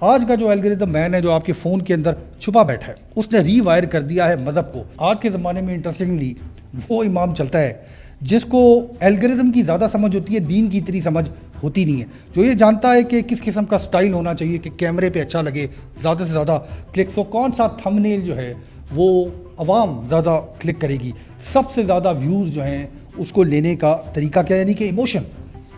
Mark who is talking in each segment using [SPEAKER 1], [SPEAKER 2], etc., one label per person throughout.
[SPEAKER 1] آج کا جو الگوریتم مین ہے جو آپ کے فون کے اندر چھپا بیٹھا ہے، اس نے ری وائر کر دیا ہے مذہب کو۔ آج کے زمانے میں انٹرسٹنگلی وہ امام چلتا ہے جس کو الگوریتم کی زیادہ سمجھ ہوتی ہے، دین کی اتنی سمجھ ہوتی نہیں ہے، جو یہ جانتا ہے کہ کس قسم کا سٹائل ہونا چاہیے کہ کیمرے پہ اچھا لگے، زیادہ سے زیادہ کلکس ہو، کون سا تھمبنیل جو ہے وہ عوام زیادہ کلک کرے گی، سب سے زیادہ ویوز جو ہیں اس کو لینے کا طریقہ کیا، یعنی کہ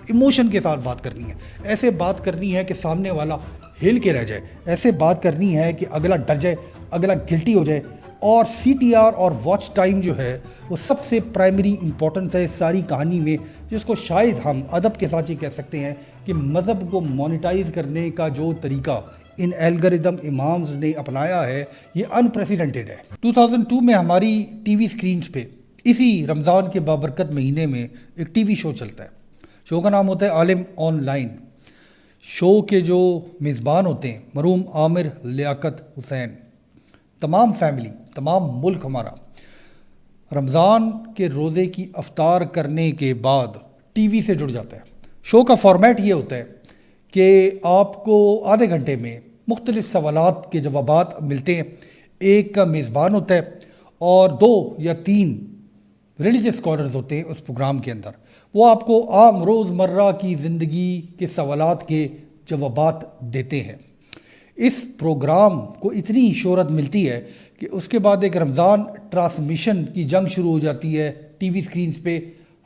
[SPEAKER 1] ایموشن کے ساتھ بات کرنی ہے، ایسے بات کرنی ہے کہ سامنے والا ہل کے رہ جائے، ایسے بات کرنی ہے کہ اگلا ڈر جائے، اگلا گلٹی ہو جائے۔ اور سی ٹی آر اور واچ ٹائم جو ہے وہ سب سے پرائمری امپورٹنس ہے اس ساری کہانی میں، جس کو شاید ہم ادب کے ساتھ یہ کہہ سکتے ہیں کہ مذہب کو مونیٹائز کرنے کا جو طریقہ ان الگوریتم امامز نے اپنایا ہے یہ انپریسیڈنٹڈ ہے۔ 2002 میں ہماری ٹی وی اسکرینز پہ اسی رمضان کے بابرکت مہینے میں ایک ٹی وی شو چلتا ہے، شو کا نام ہوتا ہے عالم آن لائن۔ شو کے جو میزبان ہوتے ہیں مرحوم عامر لیاقت حسین، تمام فیملی، تمام ملک ہمارا رمضان کے روزے کی افطار کرنے کے بعد ٹی وی سے جڑ جاتا ہے۔ شو کا فارمیٹ یہ ہوتا ہے کہ آپ کو آدھے گھنٹے میں مختلف سوالات کے جوابات ملتے ہیں، ایک کا میزبان ہوتا ہے اور 2 یا 3 ریلیجس اسکالرز ہوتے ہیں اس پروگرام کے اندر، وہ آپ کو عام روزمرہ کی زندگی کے سوالات کے جوابات دیتے ہیں۔ اس پروگرام کو اتنی شہرت ملتی ہے کہ اس کے بعد ایک رمضان ٹرانسمیشن کی جنگ شروع ہو جاتی ہے ٹی وی اسکرینز پہ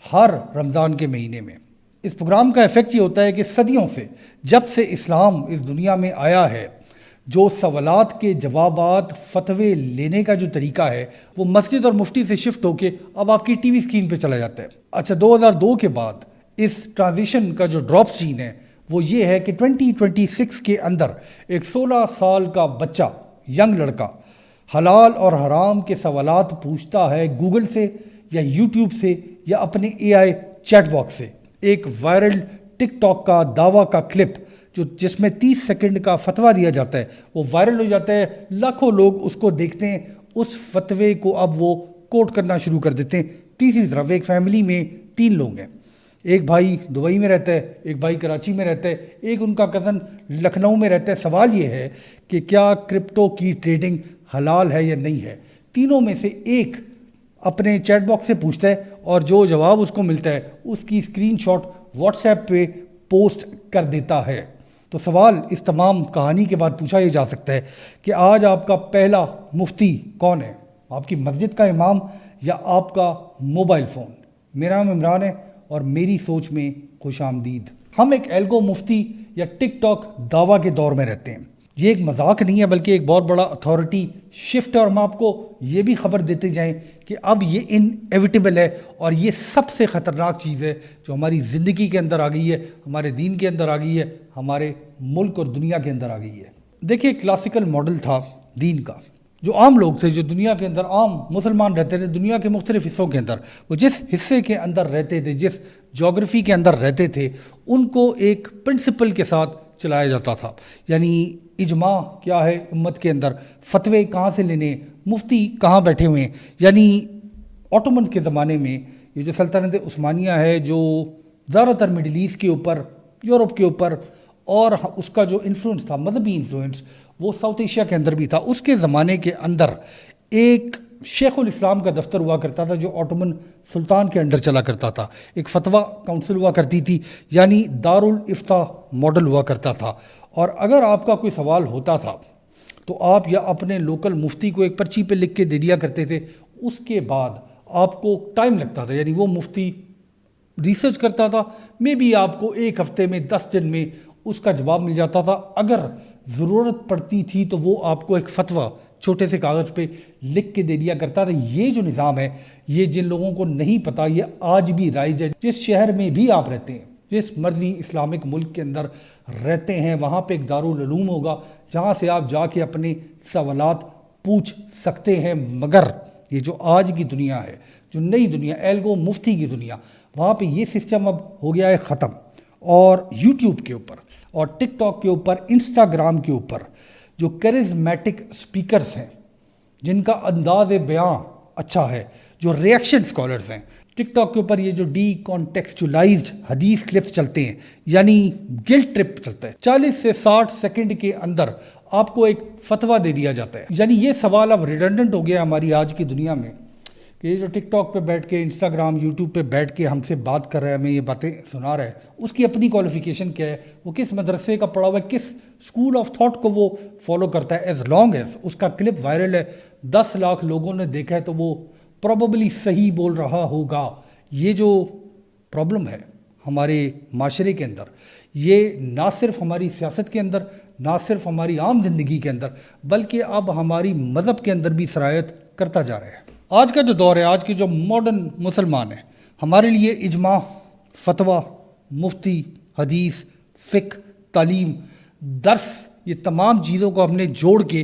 [SPEAKER 1] ہر رمضان کے مہینے میں۔ اس پروگرام کا ایفیکٹ یہ ہوتا ہے کہ صدیوں سے، جب سے اسلام اس دنیا میں آیا ہے، جو سوالات کے جوابات فتوے لینے کا جو طریقہ ہے وہ مسجد اور مفتی سے شفٹ ہو کے اب آپ کی ٹی وی اسکرین پہ چلا جاتا ہے۔ اچھا، 2002 کے بعد اس ٹرانزیشن کا جو ڈراپ سین ہے وہ یہ ہے کہ 2026 کے اندر ایک 16 سال کا بچہ، ینگ لڑکا، حلال اور حرام کے سوالات پوچھتا ہے گوگل سے یا یوٹیوب سے یا اپنے اے آئی چیٹ باکس سے۔ ایک وائرل ٹک ٹاک کا دعویٰ کا کلپ جس میں 30 سیکنڈ کا فتویٰ دیا جاتا ہے وہ وائرل ہو جاتا ہے، لاکھوں لوگ اس کو دیکھتے ہیں، اس فتوے کو اب وہ کوٹ کرنا شروع کر دیتے ہیں۔ تیسری طرف ایک فیملی میں 3 لوگ ہیں، ایک بھائی دبئی میں رہتا ہے، ایک بھائی کراچی میں رہتا ہے، ایک ان کا کزن لکھنؤ میں رہتا ہے۔ سوال یہ ہے کہ کیا کرپٹو کی ٹریڈنگ حلال ہے یا نہیں ہے؟ تینوں میں سے ایک اپنے چیٹ باکس سے پوچھتا ہے اور جو جواب اس کو ملتا ہے اس کی اسکرین شاٹ واٹس ایپ پہ پوسٹ کر دیتا ہے۔ تو سوال اس تمام کہانی کے بعد پوچھا یہ جا سکتا ہے کہ آج آپ کا پہلا مفتی کون ہے؟ آپ کی مسجد کا امام یا آپ کا موبائل فون؟ میرا نام عمران ہے اور میری سوچ میں خوش آمدید۔ ہم ایک ایلگو مفتی یا ٹک ٹاک دعویٰ کے دور میں رہتے ہیں۔ یہ ایک مذاق نہیں ہے بلکہ ایک بہت بڑا اتھارٹی شفٹ ہے، اور ہم آپ کو یہ بھی خبر دیتے جائیں کہ اب یہ انیویٹیبل ہے اور یہ سب سے خطرناک چیز ہے جو ہماری زندگی کے اندر آ گئی ہے، ہمارے دین کے اندر آ گئی ہے، ہمارے ملک اور دنیا کے اندر آ گئی ہے۔ دیکھیے، کلاسیکل ماڈل تھا دین کا، جو عام لوگ تھے، جو دنیا کے اندر عام مسلمان رہتے تھے، دنیا کے مختلف حصوں کے اندر، وہ جس حصے کے اندر رہتے تھے، جس جغرافی کے اندر رہتے تھے، ان کو ایک پرنسپل کے ساتھ چلایا جاتا تھا، یعنی اجماع کیا ہے امت کے اندر، فتوے کہاں سے لینے، مفتی کہاں بیٹھے ہوئے ہیں۔ یعنی آٹومن کے زمانے میں یہ جو سلطنت عثمانیہ ہے، جو زیادہ تر مڈل ایسٹ کے اوپر، یورپ کے اوپر، اور اس کا جو انفلوئنس تھا، مذہبی انفلوئنس، وہ ساؤتھ ایشیا کے اندر بھی تھا۔ اس کے زمانے کے اندر ایک شیخ الاسلام کا دفتر ہوا کرتا تھا جو آٹومن سلطان کے انڈر چلا کرتا تھا، ایک فتویٰ کونسل ہوا کرتی تھی، یعنی دارالافتاء ماڈل ہوا کرتا تھا۔ اور اگر آپ کا کوئی سوال ہوتا تھا تو آپ یا اپنے لوکل مفتی کو ایک پرچی پہ لکھ کے دے دیا کرتے تھے، اس کے بعد آپ کو ٹائم لگتا تھا، یعنی وہ مفتی ریسرچ کرتا تھا، میں بھی آپ کو 1 ہفتے میں 10 دن میں اس کا جواب مل جاتا تھا۔ اگر ضرورت پڑتی تھی تو وہ آپ کو ایک فتویٰ چھوٹے سے کاغذ پہ لکھ کے دے دیا کرتا تھا۔ یہ جو نظام ہے، یہ جن لوگوں کو نہیں پتہ، یہ آج بھی رائج ہے۔ جس شہر میں بھی آپ رہتے ہیں، جس مرضی اسلامک ملک کے اندر رہتے ہیں، وہاں پہ ایک دارالعلوم ہوگا جہاں سے آپ جا کے اپنے سوالات پوچھ سکتے ہیں۔ مگر یہ جو آج کی دنیا ہے، جو نئی دنیا، ایلگو مفتی کی دنیا، وہاں پہ یہ سسٹم اب ہو گیا ہے ختم۔ اور یوٹیوب کے اوپر اور ٹک ٹاک کے اوپر، انسٹاگرام کے اوپر جو کرزمیٹک سپیکرز ہیں، جن کا انداز بیان اچھا ہے، جو ریئیکشن اسکالرز ہیں، ٹک ٹاک کے اوپر یہ جو ڈی کانٹیکسچولائزڈ حدیث کلپس چلتے ہیں، یعنی گلٹ ٹرپ چلتا ہے، 40 سے 60 سیکنڈ کے اندر آپ کو ایک فتویٰ دے دیا جاتا ہے. یعنی یہ سوال اب ریڈنڈنٹ ہو گیا ہماری آج کی دنیا میں کہ یہ جو ٹک ٹاک پہ بیٹھ کے، انسٹاگرام، یوٹیوب پہ بیٹھ کے ہم سے بات کر رہا ہے، ہمیں یہ باتیں سنا رہا ہے، اس کی اپنی کوالیفیکیشن کیا ہے، وہ کس مدرسے کا پڑھا ہوا ہے، کس اسکول آف تھاٹ کو وہ فالو کرتا ہے. ایز لانگ ایز اس کا کلپ وائرل ہے، 10 لاکھ لوگوں نے دیکھا ہے، تو وہ پروبیبلی صحیح بول رہا ہوگا. یہ جو پرابلم ہے ہمارے معاشرے کے اندر، یہ نہ صرف ہماری سیاست کے اندر، نہ صرف ہماری عام زندگی کے اندر، بلکہ اب ہماری مذہب کے اندر بھی سرایت کرتا جا رہا ہے. آج کا جو دور ہے، آج کے جو ماڈرن مسلمان ہیں، ہمارے لیے اجماع، فتویٰ، مفتی، حدیث، فقہ، تعلیم، درس، یہ تمام چیزوں کو ہم نے جوڑ کے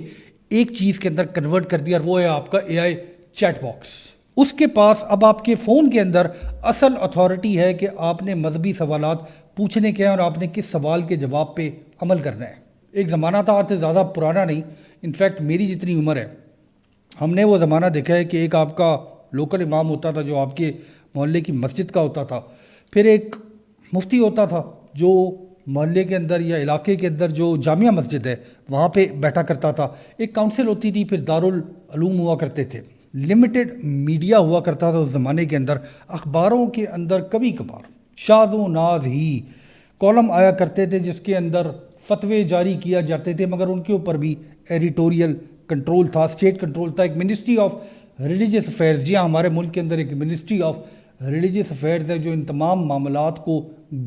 [SPEAKER 1] ایک چیز کے اندر کنورٹ کر دیا، اور وہ ہے آپ کا اے آئی چیٹ باکس. اس کے پاس اب آپ کے فون کے اندر اصل اتھارٹی ہے کہ آپ نے مذہبی سوالات پوچھنے کے ہیں اور آپ نے کس سوال کے جواب پہ عمل کرنا ہے. ایک زمانہ تھا، آج سے زیادہ پرانا نہیں، انفیکٹ میری جتنی عمر ہے، ہم نے وہ زمانہ دیکھا ہے کہ ایک آپ کا لوکل امام ہوتا تھا جو آپ کے محلے کی مسجد کا ہوتا تھا، پھر ایک مفتی ہوتا تھا جو محلے کے اندر یا علاقے کے اندر جو جامعہ مسجد ہے وہاں پہ بیٹھا کرتا تھا، ایک کاؤنسل ہوتی تھی، پھر دارالعلوم ہوا کرتے تھے، لمیٹڈ میڈیا ہوا کرتا تھا اس زمانے کے اندر. اخباروں کے اندر کبھی کبھار شاذ و ناز ہی کالم آیا کرتے تھے جس کے اندر فتوے جاری کیا جاتے تھے، مگر ان کے اوپر بھی ایڈیٹوریل کنٹرول تھا، اسٹیٹ کنٹرول تھا. ایک منسٹری آف ریلیجیس افیئرز، جی ہاں ہمارے ملک کے اندر ایک منسٹری آف ریلیجیس افیئرز ہے جو ان تمام معاملات کو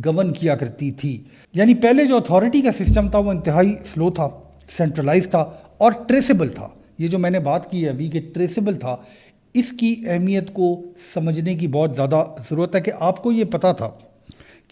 [SPEAKER 1] گورن کیا کرتی تھی. یعنی پہلے جو اتھارٹی کا سسٹم تھا وہ انتہائی سلو تھا، سینٹرلائز تھا اور ٹریسیبل تھا. یہ جو میں نے بات کی ہے ابھی کہ ٹریسیبل تھا، اس کی اہمیت کو سمجھنے کی بہت زیادہ ضرورت ہے کہ آپ کو یہ پتہ تھا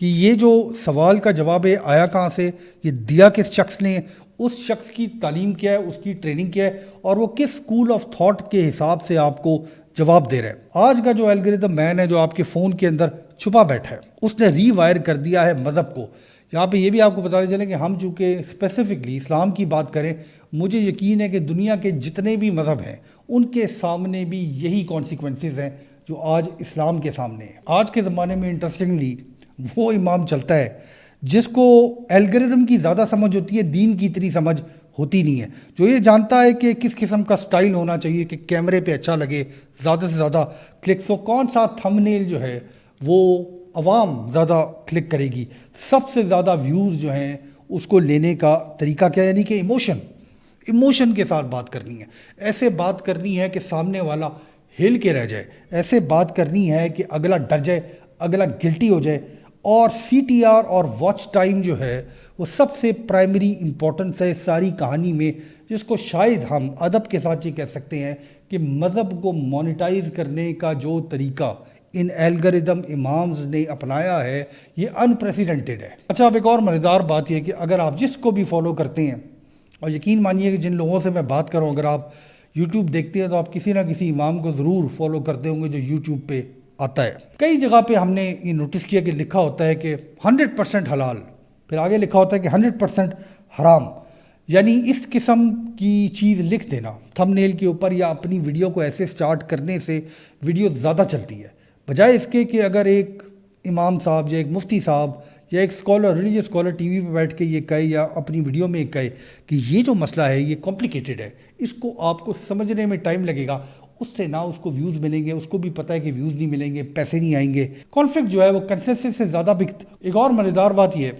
[SPEAKER 1] کہ یہ جو سوال کا جواب ہے آیا کہاں سے، یہ دیا کس شخص نے، اس شخص کی تعلیم کیا ہے، اس کی ٹریننگ کیا ہے، اور وہ کس اسکول آف تھاٹ کے حساب سے آپ کو جواب دے رہا ہے. آج کا جو الگوریتھم مین ہے جو آپ کے فون کے اندر چھپا بیٹھا ہے، اس نے ری وائر کر دیا ہے مذہب کو. یہاں پہ یہ بھی آپ کو بتانا چلے کہ ہم چونکہ اسپیسیفکلی اسلام کی بات کریں، مجھے یقین ہے کہ دنیا کے جتنے بھی مذہب ہیں ان کے سامنے بھی یہی کانسیکوینسز ہیں جو آج اسلام کے سامنے ہیں. آج کے زمانے میں انٹرسٹنگلی وہ امام چلتا ہے جس کو الگوریتھم کی زیادہ سمجھ ہوتی ہے، دین کی اتنی سمجھ ہوتی نہیں ہے، جو یہ جانتا ہے کہ کس قسم کا سٹائل ہونا چاہیے کہ کیمرے پہ اچھا لگے، زیادہ سے زیادہ کلکس ہو، کون سا تھم نیل جو ہے وہ عوام زیادہ کلک کرے گی، سب سے زیادہ ویوز جو ہیں اس کو لینے کا طریقہ کیا، یعنی کہ ایموشن کے ساتھ بات کرنی ہے. ایسے بات کرنی ہے کہ سامنے والا ہل کے رہ جائے، ایسے بات کرنی ہے کہ اگلا ڈر جائے، اگلا گلٹی ہو جائے. اور سی ٹی آر اور واچ ٹائم جو ہے وہ سب سے پرائمری امپورٹنس ہے ساری کہانی میں، جس کو شاید ہم ادب کے ساتھ یہ کہہ سکتے ہیں کہ مذہب کو مونیٹائز کرنے کا جو طریقہ ان الگوریتھم امامز نے اپنایا ہے یہ انپریسیڈنٹڈ ہے. اچھا، اب ایک اور مزیدار بات یہ کہ اگر آپ جس کو بھی فالو کرتے ہیں، اور یقین مانیے کہ جن لوگوں سے میں بات کر رہا ہوں، اگر آپ یوٹیوب دیکھتے ہیں تو آپ کسی نہ کسی امام کو ضرور فالو کرتے ہوں گے جو یوٹیوب پہ آتا ہے. کئی جگہ پہ ہم نے یہ نوٹس کیا کہ لکھا ہوتا ہے کہ 100% حلال، پھر آگے لکھا ہوتا ہے کہ 100% حرام. یعنی اس قسم کی چیز لکھ دینا تھم نیل کے اوپر یا اپنی ویڈیو کو ایسے سٹارٹ کرنے سے ویڈیو زیادہ چلتی ہے، بجائے اس کے کہ اگر ایک امام صاحب یا ایک مفتی صاحب یا ایک scholar, religious scholar T V پہ بیٹھ کے یہ کہے یا اپنی ویڈیو میں کہے کہ یہ جو مسئلہ ہے یہ کمپلیکیٹڈ ہے، اس کو آپ کو سمجھنے میں ٹائم لگے گا، اس سے نہ اس کو ویوز ملیں گے، اس کو بھی پتہ ہے کہ ویوز نہیں ملیں گے، پیسے نہیں آئیں گے، کانفلکٹ جو ہے وہ کنسنسس سے زیادہ بکت. ایک اور مزیدار بات یہ ہے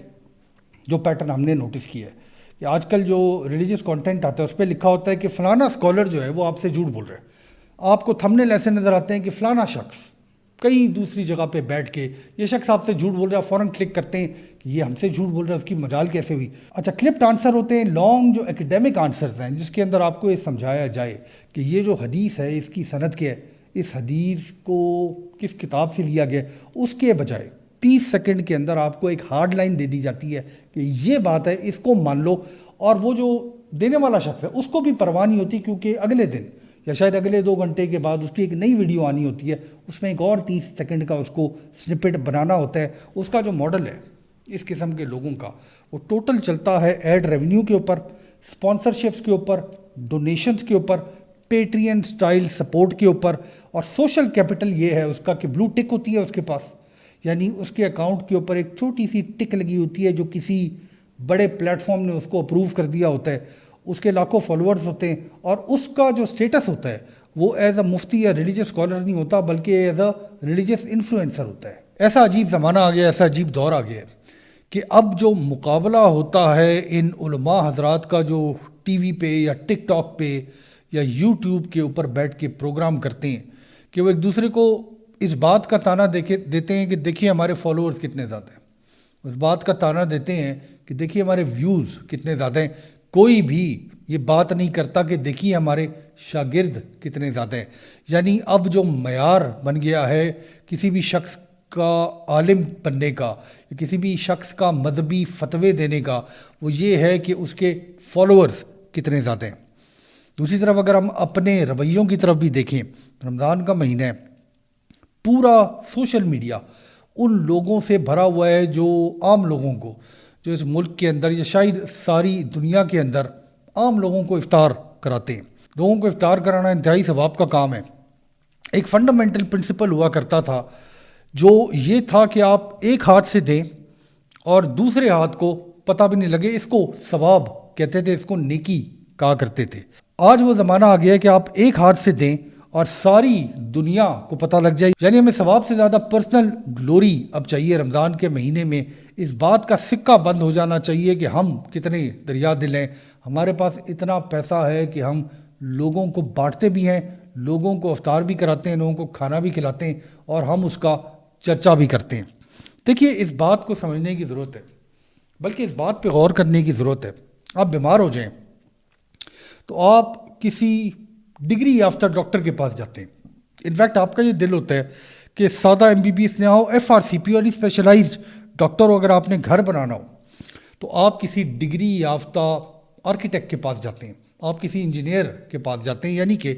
[SPEAKER 1] جو پیٹرن ہم نے نوٹس کیا ہے کہ آج کل جو ریلیجیس کانٹینٹ آتا ہے اس پہ لکھا ہوتا ہے کہ فلانا اسکالر جو ہے وہ آپ سے جھوٹ بول رہا ہے. آپ کو تھمبنیل ایسے نظر آتے ہیں کہ فلانا شخص کئی دوسری جگہ پہ بیٹھ کے یہ شخص آپ سے جھوٹ بول رہا ہے، فوراً کلک کرتے ہیں کہ یہ ہم سے جھوٹ بول رہا ہے، اس کی مجال کیسے ہوئی. اچھا، کلپڈ آنسر ہوتے ہیں لانگ جو ایکیڈیمک آنسرز ہیں جس کے اندر آپ کو یہ سمجھایا جائے کہ یہ جو حدیث ہے اس کی سند کیا ہے، اس حدیث کو کس کتاب سے لیا گیا، اس کے بجائے 30 سیکنڈ کے اندر آپ کو ایک ہارڈ لائن دے دی جاتی ہے کہ یہ بات ہے، اس کو مان لو. اور وہ جو دینے والا شخص ہے اس کو بھی پرواہ نہیں ہوتی کیونکہ اگلے دن یا شاید اگلے 2 گھنٹے کے بعد اس کی ایک نئی ویڈیو آنی ہوتی ہے، اس میں ایک اور 30 سیکنڈ کا اس کو سنپٹ بنانا ہوتا ہے. اس کا جو ماڈل ہے اس قسم کے لوگوں کا وہ ٹوٹل چلتا ہے ایڈ ریونیو کے اوپر، اسپانسرشپس کے اوپر، ڈونیشنز کے اوپر، پیٹرین سٹائل سپورٹ کے اوپر، اور سوشل کیپٹل یہ ہے اس کا کہ بلو ٹک ہوتی ہے اس کے پاس، یعنی اس کے اکاؤنٹ کے اوپر ایک چھوٹی سی ٹک لگی ہوتی ہے جو کسی بڑے پلیٹ فارم نے اس کو اپروو کر دیا ہوتا ہے، اس کے لاکھوں فالوورز ہوتے ہیں، اور اس کا جو سٹیٹس ہوتا ہے وہ ایز اے مفتی یا ریلیجس اسکالر نہیں ہوتا بلکہ ایز اے ریلیجس انفلوئنسر ہوتا ہے۔ ایسا عجیب زمانہ آ گیا، ایسا عجیب دور آ گیا ہے کہ اب جو مقابلہ ہوتا ہے ان علماء حضرات کا جو ٹی وی پہ یا ٹک ٹاک پہ یا یوٹیوب کے اوپر بیٹھ کے پروگرام کرتے ہیں کہ وہ ایک دوسرے کو اس بات کا تانا دیتے ہیں کہ دیکھیے ہمارے فالوورز کتنے زیادہ ہیں، اس بات کا تانا دیتے ہیں کہ دیکھیے ہمارے ویوز کتنے زیادہ ہیں، کوئی بھی یہ بات نہیں کرتا کہ دیکھیے ہمارے شاگرد کتنے زیادہ ہیں۔ یعنی اب جو معیار بن گیا ہے کسی بھی شخص کا عالم بننے کا، کسی بھی شخص کا مذہبی فتوے دینے کا، وہ یہ ہے کہ اس کے فالوورز کتنے زیادہ ہیں۔ دوسری طرف اگر ہم اپنے رویوں کی طرف بھی دیکھیں، رمضان کا مہینہ ہے، پورا سوشل میڈیا ان لوگوں سے بھرا ہوا ہے جو عام لوگوں کو، جو اس ملک کے اندر یا شاید ساری دنیا کے اندر عام لوگوں کو افطار کراتے ہیں۔ لوگوں کو افطار کرانا انتہائی ثواب کا کام ہے۔ ایک فنڈامنٹل پرنسپل ہوا کرتا تھا جو یہ تھا کہ آپ ایک ہاتھ سے دیں اور دوسرے ہاتھ کو پتہ بھی نہیں لگے، اس کو ثواب کہتے تھے، اس کو نیکی کہا کرتے تھے۔ آج وہ زمانہ آ گیا ہے کہ آپ ایک ہاتھ سے دیں اور ساری دنیا کو پتہ لگ جائے، یعنی ہمیں ثواب سے زیادہ پرسنل گلوری اب چاہیے۔ رمضان کے مہینے میں اس بات کا سکہ بند ہو جانا چاہیے کہ ہم کتنے دریا دل ہیں، ہمارے پاس اتنا پیسہ ہے کہ ہم لوگوں کو بانٹتے بھی ہیں، لوگوں کو افطار بھی کراتے ہیں، لوگوں کو کھانا بھی کھلاتے ہیں، اور ہم اس کا چرچا بھی کرتے ہیں۔ دیکھیے اس بات کو سمجھنے کی ضرورت ہے، بلکہ اس بات پہ غور کرنے کی ضرورت ہے۔ آپ بیمار ہو جائیں تو آپ کسی ڈگری یافتہ ڈاکٹر کے پاس جاتے ہیں، انفیکٹ آپ کا یہ دل ہوتا ہے کہ سادہ ایم بی بی ایس نہ ہو، ایف آر سی پی اور اسپیشلائزڈ ڈاکٹر ہو، اگر آپ نے گھر بنانا ہو تو آپ کسی ڈگری یافتہ آرکیٹیکٹ کے پاس جاتے ہیں، آپ کسی انجینئر کے پاس جاتے ہیں، یعنی کہ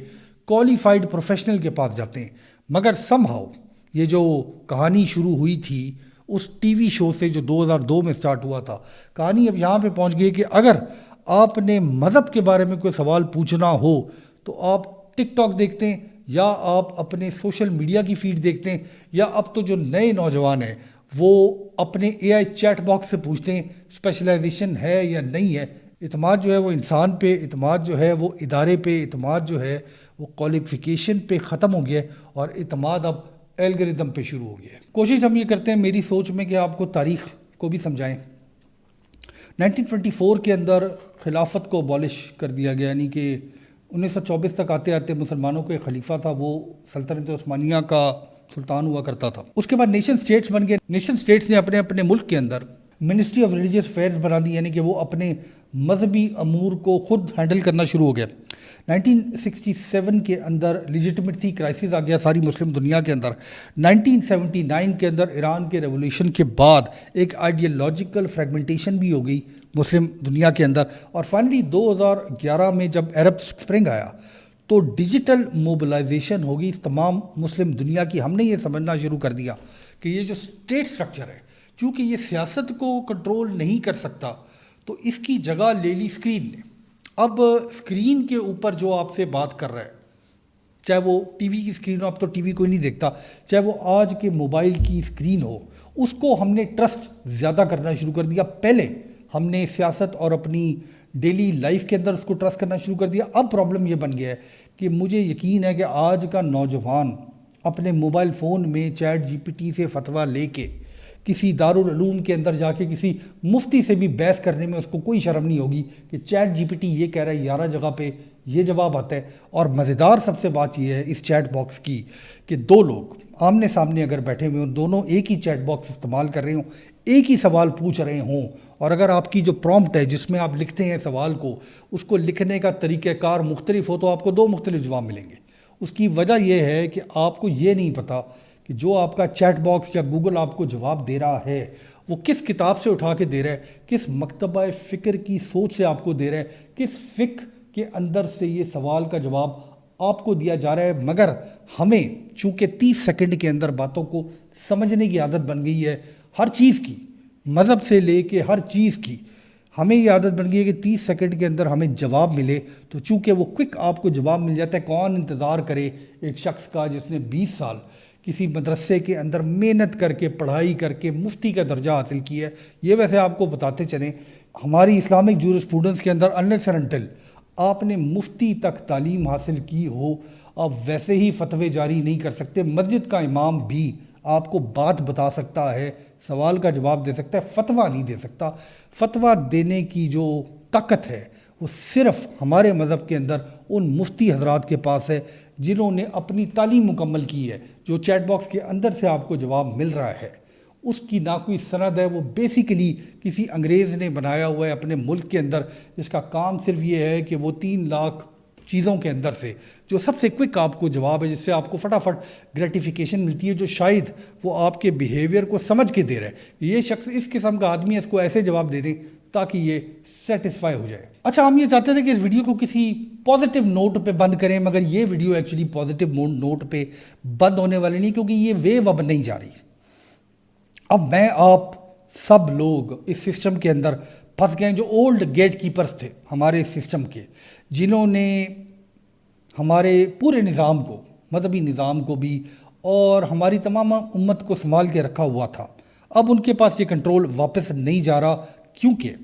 [SPEAKER 1] کوالیفائڈ پروفیشنل کے پاس جاتے ہیں۔ مگر سم ہاؤ یہ جو کہانی شروع ہوئی تھی اس ٹی وی شو سے جو 2002 میں سٹارٹ ہوا تھا، کہانی اب یہاں پہ پہنچ گئی کہ اگر آپ نے مذہب کے بارے میں کوئی سوال پوچھنا ہو تو آپ ٹک ٹاک دیکھتے ہیں، یا آپ اپنے سوشل میڈیا کی فیڈ دیکھتے ہیں، یا اب تو جو نئے نوجوان ہیں وہ اپنے اے آئی چیٹ باکس سے پوچھتے ہیں اسپیشلائزیشن ہے یا نہیں ہے۔ اعتماد جو ہے وہ انسان پہ، اعتماد جو ہے وہ ادارے پہ، اعتماد جو ہے وہ کوالیفیکیشن پہ ختم ہو گیا ہے، اور اعتماد اب الگوریدم پہ شروع ہو گیا ہے۔ کوشش ہم یہ کرتے ہیں میری سوچ میں کہ آپ کو تاریخ کو بھی سمجھائیں۔ 1924 کے اندر خلافت کو abolish کر دیا گیا، یعنی کہ 1924 تک آتے آتے مسلمانوں کو ایک خلیفہ تھا، وہ سلطنت عثمانیہ کا سلطان ہوا کرتا تھا۔ اس کے بعد نیشن سٹیٹس بن گئے۔ نیشن سٹیٹس نے اپنے اپنے ملک کے اندر منسٹری آف ریلیجیس افیئرز بنا دی، یعنی کہ وہ اپنے مذہبی امور کو خود ہینڈل کرنا شروع ہو گیا۔ 1967 کے اندر لیجیٹمیسی کرائسس آ گیا ساری مسلم دنیا کے اندر۔ 1979 کے اندر ایران کے ریولوشن کے بعد ایک آئیڈیالوجیکل فریگمنٹیشن بھی ہو گئی مسلم دنیا کے اندر، اور فائنلی 2011 میں جب عرب سپرنگ آیا تو ڈیجیٹل موبلائزیشن ہوگی اس تمام مسلم دنیا کی۔ ہم نے یہ سمجھنا شروع کر دیا کہ یہ جو اسٹیٹ سٹرکچر ہے، چونکہ یہ سیاست کو کنٹرول نہیں کر سکتا تو اس کی جگہ لے لی اسکرین نے۔ اب اسکرین کے اوپر جو آپ سے بات کر رہا ہے، چاہے وہ ٹی وی کی اسکرین ہو، اب تو ٹی وی کوئی نہیں دیکھتا، چاہے وہ آج کے موبائل کی اسکرین ہو، اس کو ہم نے ٹرسٹ زیادہ کرنا شروع کر دیا۔ پہلے ہم نے سیاست اور اپنی ڈیلی لائف کے اندر اس کو ٹرسٹ کرنا شروع کر دیا۔ اب پرابلم یہ بن گیا ہے کہ مجھے یقین ہے کہ آج کا نوجوان اپنے موبائل فون میں چیٹ جی پی ٹی سے فتویٰ لے کے کسی دارالعلوم کے اندر جا کے کسی مفتی سے بھی بحث کرنے میں اس کو کوئی شرم نہیں ہوگی کہ چیٹ جی پی ٹی یہ کہہ رہا ہے 11 جگہ پہ یہ جواب آتا ہے۔ اور مزیدار سب سے بات یہ ہے اس چیٹ باکس کی کہ دو لوگ آمنے سامنے اگر بیٹھے ہوئے ہوں، دونوں ایک ہی چیٹ باکس استعمال کر رہے ہوں، ایک ہی سوال پوچھ رہے ہوں، اور اگر آپ کی جو پرومپٹ ہے جس میں آپ لکھتے ہیں سوال کو، اس کو لکھنے کا طریقہ کار مختلف ہو تو آپ کو دو مختلف جواب ملیں گے۔ اس کی وجہ یہ ہے کہ آپ کو یہ نہیں پتہ کہ جو آپ کا چیٹ باکس یا گوگل آپ کو جواب دے رہا ہے وہ کس کتاب سے اٹھا کے دے رہا ہے، کس مکتبہ فکر کی سوچ سے آپ کو دے رہا ہے، کس فکر کے اندر سے یہ سوال کا جواب آپ کو دیا جا رہا ہے۔ مگر ہمیں چونکہ 30 سیکنڈ کے اندر باتوں کو سمجھنے کی عادت بن گئی ہے، ہر چیز کی، مذہب سے لے کے ہر چیز کی ہمیں یہ عادت بن گئی ہے کہ 30 سیکنڈ کے اندر ہمیں جواب ملے، تو چونکہ وہ کوئک آپ کو جواب مل جاتا ہے، کون انتظار کرے ایک شخص کا جس نے 20 سال کسی مدرسے کے اندر محنت کر کے پڑھائی کر کے مفتی کا درجہ حاصل کیا ہے۔ یہ ویسے آپ کو بتاتے چلیں، ہماری اسلامک جورسپروڈنس کے اندر انلیس اینڈ انٹل آپ نے مفتی تک تعلیم حاصل کی ہو، آپ ویسے ہی فتوے جاری نہیں کر سکتے۔ مسجد کا امام بھی آپ کو بات بتا سکتا ہے، سوال کا جواب دے سکتا ہے، فتویٰ نہیں دے سکتا۔ فتویٰ دینے کی جو طاقت ہے وہ صرف ہمارے مذہب کے اندر ان مفتی حضرات کے پاس ہے جنہوں نے اپنی تعلیم مکمل کی ہے۔ جو چیٹ باکس کے اندر سے آپ کو جواب مل رہا ہے اس کی نہ کوئی سند ہے، وہ بیسیکلی کسی انگریز نے بنایا ہوا ہے اپنے ملک کے اندر، جس کا کام صرف یہ ہے کہ وہ 3 لاکھ چیزوں کے اندر سے جو سب سے کوئک آپ کو جواب ہے، جس سے آپ کو فٹافٹ گریٹیفیکیشن ملتی ہے، جو شاید وہ آپ کے بیہیویئر کو سمجھ کے دے رہا ہے، یہ شخص اس قسم کا آدمی ہے، اس کو ایسے جواب دے دیں تاکہ یہ سیٹسفائی ہو جائے۔ اچھا، ہم یہ چاہتے تھے کہ اس ویڈیو کو کسی پازیٹیو نوٹ پہ بند کریں، مگر یہ ویڈیو ایکچولی پازیٹیو نوٹ پہ بند ہونے والی نہیں، کیونکہ یہ ویو اب نہیں جا رہی۔ اب میں آپ سب لوگ اس سسٹم کے اندر پھنس گئے جو اولڈ گیٹ کیپرز تھے ہمارے سسٹم کے، جنہوں نے ہمارے پورے نظام کو، مذہبی نظام کو بھی اور ہماری تمام امت کو سنبھال کے رکھا ہوا تھا۔ اب ان کے پاس یہ کنٹرول واپس نہیں جا رہا، کیونکہ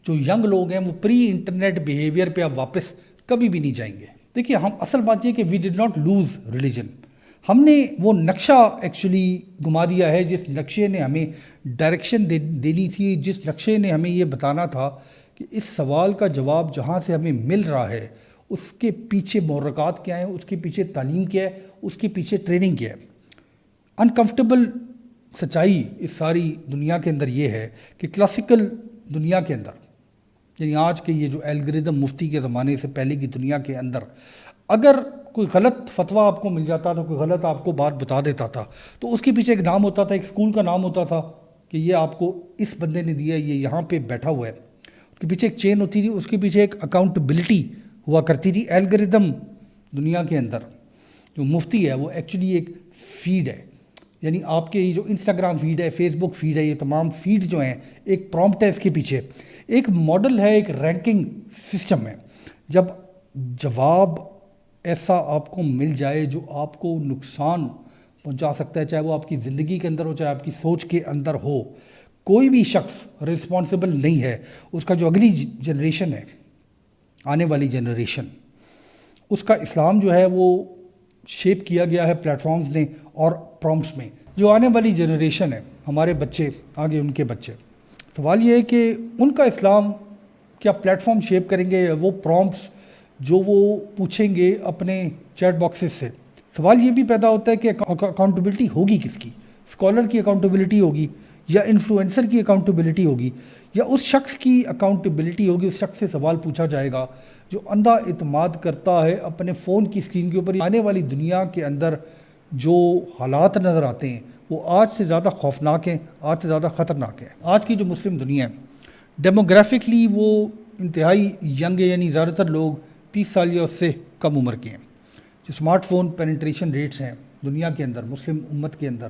[SPEAKER 1] جو ینگ لوگ ہیں وہ پری انٹرنیٹ بیہیویئر پہ اب واپس کبھی بھی نہیں جائیں گے۔ دیکھیے، ہم اصل بات یہ کہ وی ڈڈ ناٹ لوز ریلیجن، ہم نے وہ نقشہ ایکچولی گما دیا ہے، جس نقشے نے ہمیں ڈائریکشن دینی تھی، جس نقشے نے ہمیں یہ بتانا تھا کہ اس سوال کا جواب جہاں سے ہمیں مل رہا ہے اس کے پیچھے محرکات کیا ہیں، اس کے پیچھے تعلیم کیا ہے، اس کے پیچھے ٹریننگ کیا ہے۔ انکمفرٹیبل سچائی اس ساری دنیا کے اندر یہ ہے کہ کلاسیکل دنیا کے اندر، یعنی آج کے یہ جو الگوریدم مفتی کے زمانے سے پہلے کی دنیا کے اندر، اگر کوئی غلط فتویٰ آپ کو مل جاتا تھا، کوئی غلط آپ کو بات بتا دیتا تھا، تو اس کے پیچھے ایک نام ہوتا تھا، ایک اسکول کا نام ہوتا تھا کہ یہ آپ کو اس بندے نے دیا ہے، یہ یہاں پہ بیٹھا ہوا ہے۔ اس کے پیچھے ایک چین ہوتی تھی، اس کے پیچھے ایک اکاؤنٹیبلٹی ہوا کرتی تھی۔ الگوریدم دنیا کے اندر جو مفتی ہے وہ ایکچولی ایک فیڈ ہے، یعنی آپ کے جو انسٹاگرام فیڈ ہے، فیس بک فیڈ ہے، یہ تمام فیڈ جو ہیں ایک پرومپٹ ہے، اس کے پیچھے ایک ماڈل ہے، ایک رینکنگ سسٹم ہے۔ جب جواب ایسا آپ کو مل جائے جو آپ کو نقصان پہنچا سکتا ہے، چاہے وہ آپ کی زندگی کے اندر ہو، چاہے آپ کی سوچ کے اندر ہو، کوئی بھی شخص رسپانسبل نہیں ہے۔ اس کا جو اگلی جنریشن ہے، آنے والی جنریشن، اس کا اسلام جو ہے وہ شیپ کیا گیا ہے پلیٹ فارمز نے اور پرومپٹس میں۔ جو آنے والی جنریشن ہے، ہمارے بچے، آگے ان کے بچے، سوال یہ ہے کہ ان کا اسلام کیا پلیٹ فارم شیپ کریں گے، وہ پرومپٹس جو وہ پوچھیں گے اپنے چیٹ باکسز سے۔ سوال یہ بھی پیدا ہوتا ہے کہ اکاؤنٹیبلٹی ہوگی کس کی؟ اسکالر کی اکاؤنٹیبلٹی ہوگی، یا انفلوئنسر کی اکاؤنٹیبلٹی ہوگی، یا اس شخص کی اکاؤنٹیبلٹی ہوگی؟ اس شخص سے سوال پوچھا جائے گا جو اندھا اعتماد کرتا ہے اپنے فون کی اسکرین کے اوپر۔ آنے والی دنیا کے اندر جو حالات نظر آتے ہیں وہ آج سے زیادہ خوفناک ہیں، آج سے زیادہ خطرناک ہیں۔ آج کی جو مسلم دنیا ہے، ڈیموگرافکلی وہ انتہائی ینگ ہے، یعنی زیادہ تر لوگ 30 سال یا اس سے کم عمر کے ہیں۔ جو اسمارٹ فون پینیٹریشن ریٹس ہیں دنیا کے اندر، مسلم امت کے اندر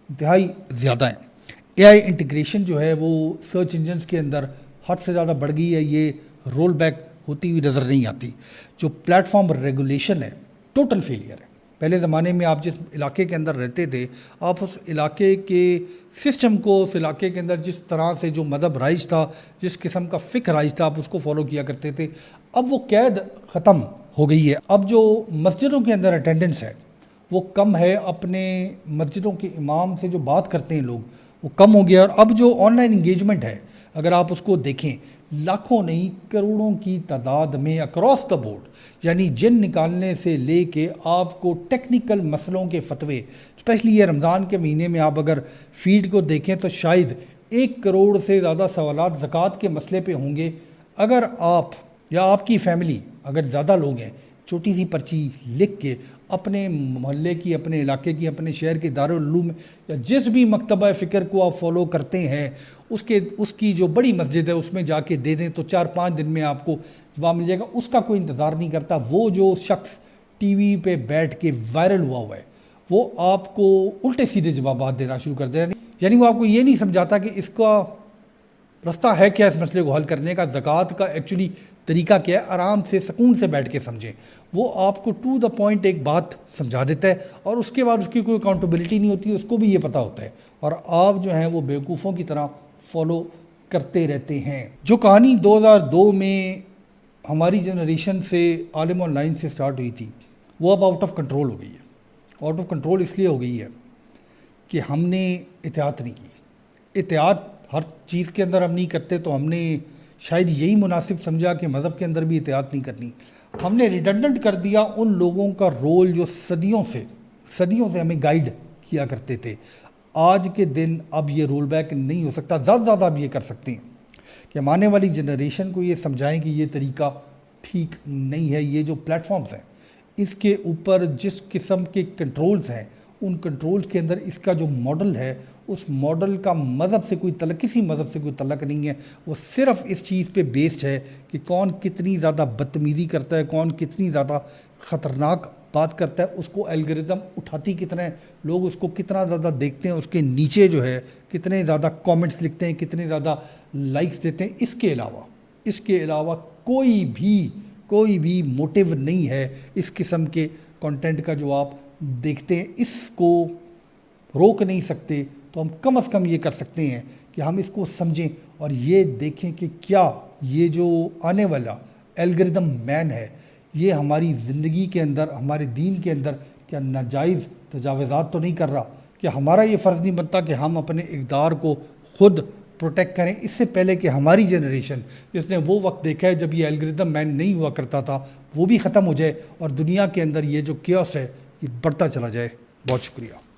[SPEAKER 1] انتہائی زیادہ ہیں۔ اے آئی انٹیگریشن جو ہے وہ سرچ انجنز کے اندر حد سے زیادہ بڑھ گئی ہے، یہ رول بیک ہوتی ہوئی نظر نہیں آتی۔ جو پلیٹ فارم ریگولیشن ہے، ٹوٹل فیلئر ہے۔ پہلے زمانے میں آپ جس علاقے کے اندر رہتے تھے، آپ اس علاقے کے سسٹم کو، اس علاقے کے اندر جس طرح سے جو مذہب رائج تھا، جس قسم کا فکر رائج تھا، آپ اس کو فالو کیا کرتے تھے۔ اب وہ قید ختم ہو گئی ہے۔ اب جو مسجدوں کے اندر اٹینڈنس ہے وہ کم ہے، اپنے مسجدوں کے امام سے جو بات کرتے ہیں لوگ وہ کم ہو گیا۔ اور اب جو آن لائن انگیجمنٹ ہے، اگر آپ اس کو دیکھیں، لاکھوں نہیں کروڑوں کی تعداد میں اکراس دا بورڈ، یعنی جن نکالنے سے لے کے آپ کو ٹیکنیکل مسئلوں کے فتوے، اسپیشلی یہ رمضان کے مہینے میں آپ اگر فیڈ کو دیکھیں تو شاید 1 کروڑ سے زیادہ سوالات زکوٰۃ کے مسئلے پہ ہوں گے۔ اگر آپ یا آپ کی فیملی اگر زیادہ لوگ ہیں، چھوٹی سی پرچی لکھ کے اپنے محلے کی، اپنے علاقے کی، اپنے شہر کے دارالعلوم یا جس بھی مکتبہ فکر کو آپ فالو کرتے ہیں، اس کی جو بڑی مسجد ہے اس میں جا کے دے دیں تو 4-5 دن میں آپ کو جواب مل جائے گا۔ اس کا کوئی انتظار نہیں کرتا۔ وہ جو شخص ٹی وی پہ بیٹھ کے وائرل ہوا ہے وہ آپ کو الٹے سیدھے جوابات دینا شروع کر دے، یعنی وہ آپ کو یہ نہیں سمجھاتا کہ اس کا راستہ ہے کیا اس مسئلے کو حل کرنے کا؟ زکوٰۃ کا ایکچولی طریقہ کیا ہے؟ آرام سے سکون سے بیٹھ کے سمجھیں. وہ آپ کو ٹو دا پوائنٹ ایک بات سمجھا دیتا ہے اور اس کے بعد اس کی کوئی اکاؤنٹیبلٹی نہیں ہوتی، اس کو بھی یہ پتہ ہوتا ہے، اور آپ جو ہیں وہ بیوقوفوں کی طرح فالو کرتے رہتے ہیں. جو کہانی 2002 میں ہماری جنریشن سے عالم آن لائن سے سٹارٹ ہوئی تھی، وہ اب آؤٹ آف کنٹرول ہو گئی ہے. آؤٹ آف کنٹرول اس لیے ہو گئی ہے کہ ہم نے احتیاط نہیں کی. احتیاط ہر چیز کے اندر ہم نہیں کرتے، تو ہم نے شاید یہی مناسب سمجھا کہ مذہب کے اندر بھی احتیاط نہیں کرنی. ہم نے ریڈنڈنٹ کر دیا ان لوگوں کا رول جو صدیوں سے ہمیں گائیڈ کیا کرتے تھے. آج کے دن اب یہ رول بیک نہیں ہو سکتا. زیادہ زیادہ اب یہ کر سکتے ہیں کہ ہم آنے والی جنریشن کو یہ سمجھائیں کہ یہ طریقہ ٹھیک نہیں ہے. یہ جو پلیٹ فارمز ہیں اس کے اوپر جس قسم کے کنٹرولز ہیں، ان کنٹرولز کے اندر اس کا جو ماڈل ہے، اس ماڈل کا مذہب سے کوئی تعلق، کسی مذہب سے کوئی تعلق نہیں ہے. وہ صرف اس چیز پہ بیسڈ ہے کہ کون کتنی زیادہ بدتمیزی کرتا ہے، کون کتنی زیادہ خطرناک بات کرتا ہے، اس کو الگوریتم اٹھاتی کتنا ہے، لوگ اس کو کتنا زیادہ دیکھتے ہیں، اس کے نیچے جو ہے کتنے زیادہ کامنٹس لکھتے ہیں، کتنے زیادہ لائکس دیتے ہیں. اس کے علاوہ کوئی بھی موٹیو نہیں ہے اس قسم کے کنٹینٹ کا جو آپ دیکھتے ہیں. اس کو روک نہیں سکتے، تو ہم کم از کم یہ کر سکتے ہیں کہ ہم اس کو سمجھیں اور یہ دیکھیں کہ کیا یہ جو آنے والا الگوریتم مین ہے، یہ ہماری زندگی کے اندر، ہمارے دین کے اندر کیا ناجائز تجاوزات تو نہیں کر رہا. کہ ہمارا یہ فرض نہیں بنتا کہ ہم اپنے اقدار کو خود پروٹیکٹ کریں، اس سے پہلے کہ ہماری جنریشن جس نے وہ وقت دیکھا ہے جب یہ الگوریتم مین نہیں ہوا کرتا تھا، وہ بھی ختم ہو جائے اور دنیا کے اندر یہ جو کیوس ہے یہ بڑھتا چلا جائے. بہت شکریہ.